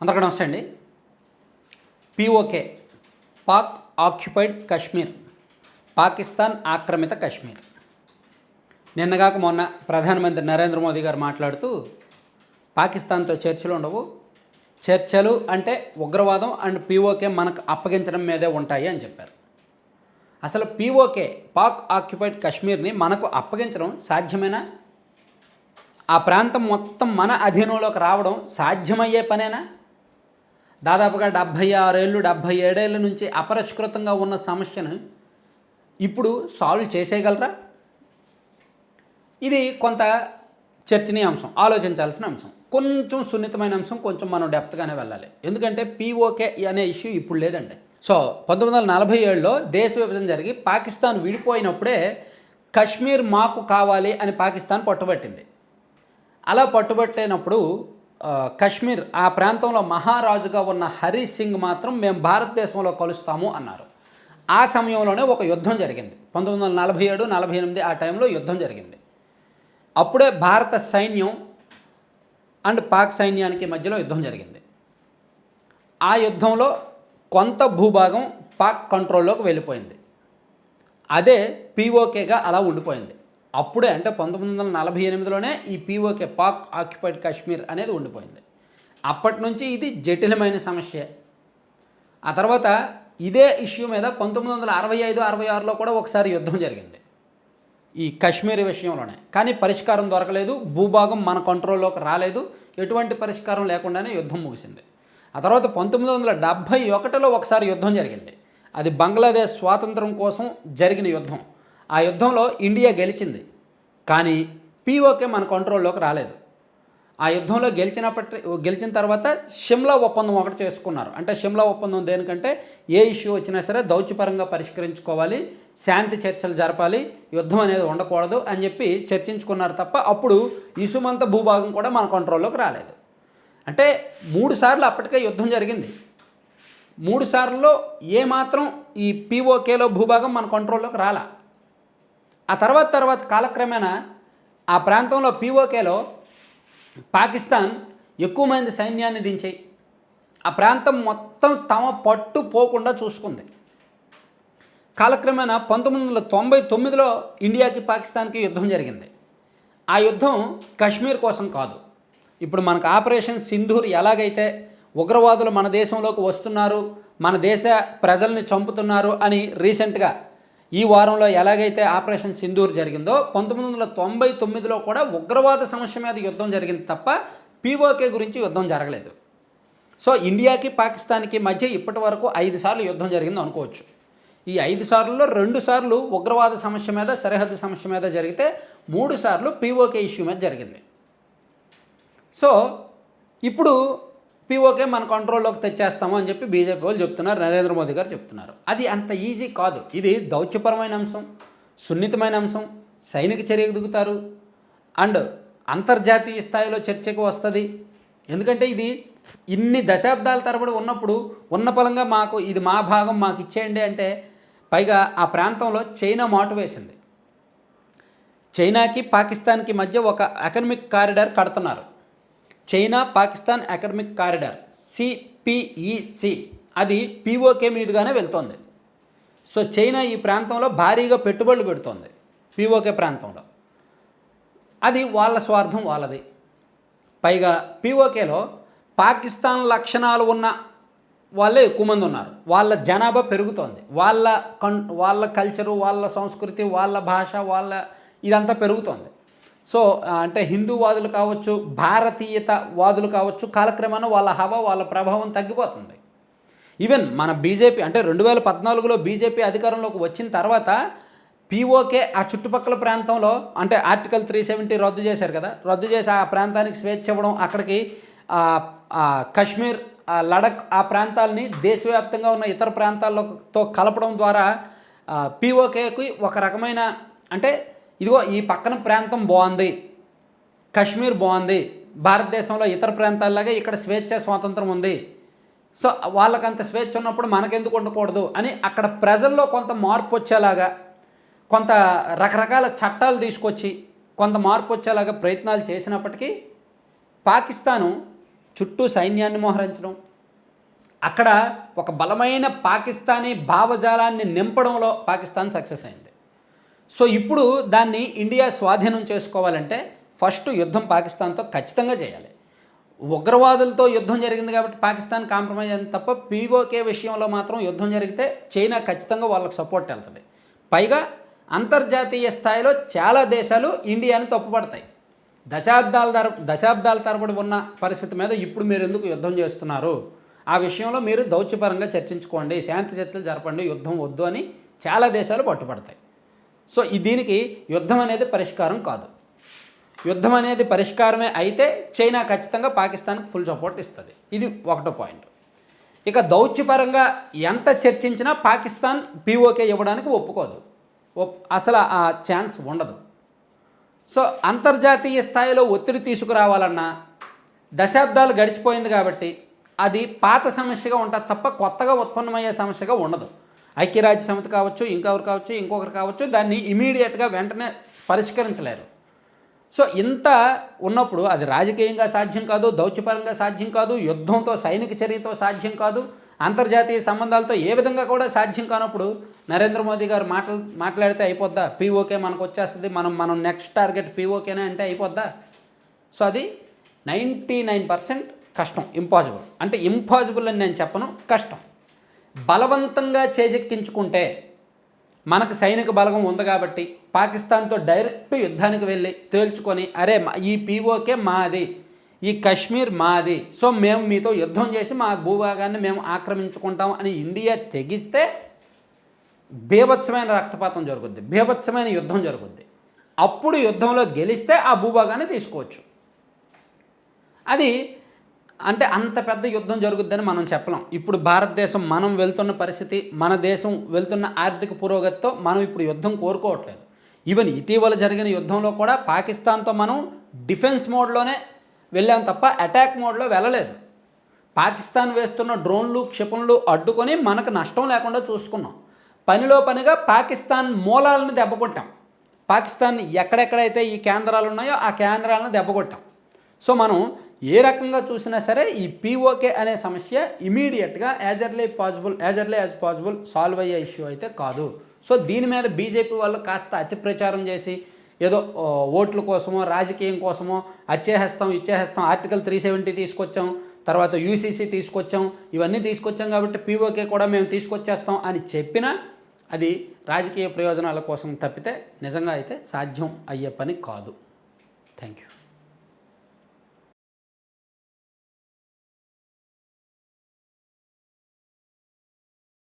అందరికీ నమస్తే అండి. పిఓకే పాక్ ఆక్యుపైడ్ కశ్మీర్, పాకిస్తాన్ ఆక్రమిత కశ్మీర్. నిన్నగాక మొన్న ప్రధానమంత్రి నరేంద్ర మోదీ గారు మాట్లాడుతూ పాకిస్తాన్తో చర్చలు ఉండవు, చర్చలు అంటే ఉగ్రవాదం అండ్ పిఓకే మనకు అప్పగించడం మీదే ఉంటాయి అని చెప్పారు. అసలు పిఓకే పాక్ ఆక్యుపైడ్ కశ్మీర్ని మనకు అప్పగించడం సాధ్యమేనా? ఆ ప్రాంతం మొత్తం మన అధీనంలోకి రావడం సాధ్యమయ్యే పనేనా? దాదాపుగా 76 ఏళ్ళు 77 ఏళ్ళ నుంచి అపరిష్కృతంగా ఉన్న సమస్యను ఇప్పుడు సాల్వ్ చేసేయగలరా? ఇది కొంత చర్చనీయాంశం, ఆలోచించాల్సిన అంశం, కొంచెం సున్నితమైన అంశం, కొంచెం మనం డెప్త్గానే వెళ్ళాలి. ఎందుకంటే పిఓకే అనే ఇష్యూ ఇప్పుడు లేదండి. సో 1947లో దేశ విభజన జరిగి పాకిస్తాన్ విడిపోయినప్పుడే కశ్మీర్ మాకు కావాలి అని పాకిస్తాన్ పట్టుబట్టింది. అలా పట్టుబట్టినప్పుడు కశ్మీర్ ఆ ప్రాంతంలో మహారాజుగా ఉన్న హరి సింగ్ మాత్రం మేము భారతదేశంలో కలుస్తాము అన్నారు. ఆ సమయంలోనే ఒక యుద్ధం జరిగింది. 1947-48 ఆ టైంలో యుద్ధం జరిగింది. అప్పుడే భారత సైన్యం అండ్ పాక్ సైన్యానికి మధ్యలో యుద్ధం జరిగింది. ఆ యుద్ధంలో కొంత భూభాగం పాక్ కంట్రోల్లోకి వెళ్ళిపోయింది. అదే పిఓకేగా అలా ఉండిపోయింది. అప్పుడే అంటే 1948లోనే ఈ పిఓకే పాక్ ఆక్యుపైడ్ కాశ్మీర్ అనేది ఉండిపోయింది. అప్పటి నుంచి ఇది జటిలమైన సమస్య. ఆ తర్వాత ఇదే ఇష్యూ మీద 1965-66లో కూడా ఒకసారి యుద్ధం జరిగింది ఈ కశ్మీర్ విషయంలోనే. కానీ పరిష్కారం దొరకలేదు, భూభాగం మన కంట్రోల్లోకి రాలేదు, ఎటువంటి పరిష్కారం లేకుండానే యుద్ధం ముగిసింది. ఆ తర్వాత 1971లో ఒకసారి యుద్ధం జరిగింది. అది బంగ్లాదేశ్ స్వాతంత్రం కోసం జరిగిన యుద్ధం. ఆ యుద్ధంలో ఇండియా గెలిచింది, కానీ పిఓకే మన కంట్రోల్లోకి రాలేదు. ఆ యుద్ధంలో గెలిచిన తర్వాత షిమ్లా ఒప్పందం ఒకటి చేసుకున్నారు. అంటే షిమ్లా ఒప్పందం దేనికంటే ఏ ఇష్యూ వచ్చినా సరే దౌత్యపరంగా పరిష్కరించుకోవాలి, శాంతి చర్చలు జరపాలి, యుద్ధం అనేది ఉండకూడదు అని చెప్పి చర్చించుకున్నారు తప్ప అప్పుడు ఇసుమంత భూభాగం కూడా మన కంట్రోల్లోకి రాలేదు. అంటే 3 సార్లు అప్పటికే యుద్ధం జరిగింది. 3 సార్లలో ఏమాత్రం ఈ పిఓకేలో భూభాగం మన కంట్రోల్లోకి రాలా. ఆ తర్వాత కాలక్రమేణా ఆ ప్రాంతంలో పిఓకేలో పాకిస్తాన్ ఎక్కువ మంది సైన్యాన్ని దించి ఆ ప్రాంతం మొత్తం తమ పట్టు పోకుండా చూసుకుంది. కాలక్రమేణా 1999లో ఇండియాకి పాకిస్తాన్కి యుద్ధం జరిగింది. ఆ యుద్ధం కశ్మీర్ కోసం కాదు. ఇప్పుడు మనకు ఆపరేషన్ సింధూర్ ఎలాగైతే ఉగ్రవాదులు మన దేశంలోకి వస్తున్నారు, మన దేశ ప్రజల్ని చంపుతున్నారు అని రీసెంట్గా ఈ వారంలో ఎలాగైతే ఆపరేషన్ సింధూర్ జరిగిందో 1999లో కూడా ఉగ్రవాద సమస్య మీద యుద్ధం జరిగింది తప్ప పిఓకే గురించి యుద్ధం జరగలేదు. సో ఇండియాకి పాకిస్తాన్కి మధ్య ఇప్పటి వరకు 5 సార్లు యుద్ధం జరిగింది అనుకోవచ్చు. ఈ 5 సార్లలో 2 సార్లు ఉగ్రవాద సమస్య మీద, సరిహద్దు సమస్య మీద జరిగితే 3 సార్లు పిఓకే ఇష్యూ మీద జరిగింది. సో ఇప్పుడు పిఓకే మన కంట్రోల్లోకి తెచ్చేస్తాము అని చెప్పి బీజేపీ వాళ్ళు చెప్తున్నారు, నరేంద్ర మోదీ గారు చెప్తున్నారు. అది అంత ఈజీ కాదు. ఇది దౌత్యపరమైన అంశం, సున్నితమైన అంశం, సైనిక చర్యకు దిగుతారు అండ్ అంతర్జాతీయ స్థాయిలో చర్చకు వస్తుంది. ఎందుకంటే ఇది ఇన్ని దశాబ్దాల తరబడి ఉన్నప్పుడు ఉన్న పలంగా మాకు ఇది మా భాగం మాకు ఇచ్చేయండి అంటే, పైగా ఆ ప్రాంతంలో చైనా మాటు వేసింది. చైనాకి పాకిస్తాన్కి మధ్య ఒక ఎకనమిక్ కారిడార్ కడుతున్నారు. China Pakistan economic corridor CPEC, అది పిఓకే మీదుగానే వెళ్తోంది. సో చైనా ఈ ప్రాంతంలో భారీగా పెట్టుబడులు పెడుతోంది పిఓకే ప్రాంతంలో. అది వాళ్ళ స్వార్థం వాళ్ళది. పైగా పిఓకేలో పాకిస్తాన్ లక్షణాలు ఉన్న వాళ్ళే ఎక్కువ మంది ఉన్నారు. వాళ్ళ జనాభా పెరుగుతోంది. వాళ్ళ కల్చరు, వాళ్ళ సంస్కృతి, వాళ్ళ భాష, ఇదంతా పెరుగుతోంది. సో అంటే హిందూవాదులు కావచ్చు, భారతీయత వాదులు కావచ్చు, కాలక్రమేణా వాళ్ళ హవా, వాళ్ళ ప్రభావం తగ్గిపోతుంది. ఈవెన్ మన బీజేపీ అంటే 2014లో బీజేపీ అధికారంలోకి వచ్చిన తర్వాత పిఓకే ఆ చుట్టుపక్కల ప్రాంతంలో అంటే ఆర్టికల్ 370 రద్దు చేశారు కదా, రద్దు చేసి ఆ ప్రాంతానికి స్వేచ్ఛ ఇవ్వడం, అక్కడికి కశ్మీర్, లడఖ్ ఆ ప్రాంతాలని దేశవ్యాప్తంగా ఉన్న ఇతర ప్రాంతాలతో కలపడం ద్వారా పిఓకేకి ఒక రకమైన అంటే ఇదిగో ఈ పక్కన ప్రాంతం బాగుంది, కశ్మీర్ బాగుంది, భారతదేశంలో ఇతర ప్రాంతాల్లాగే ఇక్కడ స్వేచ్ఛ స్వాతంత్రం ఉంది, సో వాళ్ళకంత స్వేచ్ఛ ఉన్నప్పుడు మనకెందుకు ఉండకూడదు అని అక్కడ ప్రజల్లో కొంత మార్పు వచ్చేలాగా, కొంత రకరకాల చట్టాలు తీసుకొచ్చి కొంత మార్పు వచ్చేలాగా ప్రయత్నాలు చేసినప్పటికీ పాకిస్తాను చుట్టూ సైన్యాన్ని మోహరించడం, అక్కడ ఒక బలమైన పాకిస్తానీ భావజాలాన్ని నింపడంలో పాకిస్తాన్ సక్సెస్ అయింది. సో ఇప్పుడు దాన్ని ఇండియా స్వాధీనం చేసుకోవాలంటే ఫస్ట్ యుద్ధం పాకిస్తాన్తో ఖచ్చితంగా చేయాలి. ఉగ్రవాదులతో యుద్ధం జరిగింది కాబట్టి పాకిస్తాన్ కాంప్రమైజ్ అయింది తప్ప పీఓకే విషయంలో మాత్రం యుద్ధం జరిగితే చైనా ఖచ్చితంగా వాళ్ళకి సపోర్ట్ వెళ్తుంది. పైగా అంతర్జాతీయ స్థాయిలో చాలా దేశాలు ఇండియాని తప్పుపడతాయి. దశాబ్దాల తరబడి ఉన్న పరిస్థితి మీద ఇప్పుడు మీరు ఎందుకు యుద్ధం చేస్తున్నారు, ఆ విషయంలో మీరు దౌత్యపరంగా చర్చించుకోండి, శాంతి చర్చలు జరపండి, యుద్ధం వద్దు అని చాలా దేశాలు పట్టుపడతాయి. సో దీనికి యుద్ధం అనేది పరిష్కారం కాదు. యుద్ధం అనేది పరిష్కారమే అయితే చైనా ఖచ్చితంగా పాకిస్తాన్కి ఫుల్ సపోర్ట్ ఇస్తుంది. ఇది ఒకటో పాయింట్. ఇక దౌత్యపరంగా ఎంత చర్చించినా పాకిస్తాన్ పీఓకే ఇవ్వడానికి ఒప్పుకోదు, అసలు ఆ ఛాన్స్ ఉండదు. సో అంతర్జాతీయ స్థాయిలో ఒత్తిడి తీసుకురావాలన్నా దశాబ్దాలు గడిచిపోయింది కాబట్టి అది పాత సమస్యగా ఉంటుంది తప్ప కొత్తగా ఉత్పన్నమయ్యే సమస్యగా ఉండదు. ఐక్యరాజ్య సమితి కావచ్చు, ఇంకొకరు కావచ్చు, ఇంకొకరు కావచ్చు, దాన్ని ఇమీడియట్గా వెంటనే పరిష్కరించలేరు. సో ఇంత ఉన్నప్పుడు అది రాజకీయంగా సాధ్యం కాదు, దౌత్యపరంగా సాధ్యం కాదు, యుద్ధంతో సైనిక చర్యతో సాధ్యం కాదు, అంతర్జాతీయ సంబంధాలతో ఏ విధంగా కూడా సాధ్యం కానప్పుడు నరేంద్ర మోదీ గారు మాట్లాడితే అయిపోద్దా, పీఓకే మనకు వచ్చేస్తుంది, మనం నెక్స్ట్ టార్గెట్ పీఓకేనే అంటే అయిపోద్దా? సో అది 99% కష్టం, ఇంపాసిబుల్. అంటే ఇంపాసిబుల్ అని నేను చెప్పను, కష్టం. బలవంతంగా చేజెక్కించుకుంటే మనకు సైనిక బలగం ఉంది కాబట్టి పాకిస్తాన్తో డైరెక్ట్ యుద్ధానికి వెళ్ళి తేల్చుకొని అరే ఈ పీఓకే మాది, ఈ కశ్మీర్ మాది, సో మేము మీతో యుద్ధం చేసి మా భూభాగాన్ని మేము ఆక్రమించుకుంటాం అని ఇండియా తెగిస్తే బీభత్సమైన రక్తపాతం జరుగుద్ది, బీభత్సమైన యుద్ధం జరుగుద్ది. అప్పుడు యుద్ధంలో గెలిస్తే ఆ భూభాగాన్ని తీసుకోవచ్చు. అది అంటే అంత పెద్ద యుద్ధం జరుగుద్దని మనం చెప్పలేం. ఇప్పుడు భారతదేశం మనం వెళ్తున్న పరిస్థితి, మన దేశం వెళ్తున్న ఆర్థిక పురోగతితో మనం ఇప్పుడు యుద్ధం కోరుకోవట్లేదు. ఈవెన్ ఇటీవల జరిగిన యుద్ధంలో కూడా పాకిస్తాన్తో మనం డిఫెన్స్ మోడ్లోనే వెళ్ళాం తప్ప అటాక్ మోడ్లో వెళ్ళలేదు. పాకిస్తాన్ వేస్తున్న డ్రోన్లు, క్షిపణులు అడ్డుకొని మనకు నష్టం లేకుండా చూసుకున్నాం. పనిలో పనిగా పాకిస్తాన్ మూలాలను దెబ్బకొట్టాం. పాకిస్తాన్ ఎక్కడెక్కడైతే ఈ కేంద్రాలు ఉన్నాయో ఆ కేంద్రాలను దెబ్బకొట్టాం. సో మనం ఏ రకంగా చూసినా సరే ఈ పీఓకే అనే సమస్య ఇమీడియట్గా as early as possible solve అయ్యే ఇష్యూ అయితే కాదు. సో దీని మీద బీజేపీ వాళ్ళు కాస్త అతి ప్రచారం చేసి ఏదో ఓట్ల కోసమో రాజకీయం కోసమో ఇచ్చేస్తాం, ఆర్టికల్ 370 తీసుకొచ్చాం, తర్వాత యూసీసీ తీసుకొచ్చాం, ఇవన్నీ తీసుకొచ్చాం కాబట్టి పీఓకే కూడా మేము తీసుకొచ్చేస్తాం అని చెప్పినా అది రాజకీయ ప్రయోజనాల కోసం తప్పితే నిజంగా అయితే సాధ్యం అయ్యే పని కాదు. Thank you.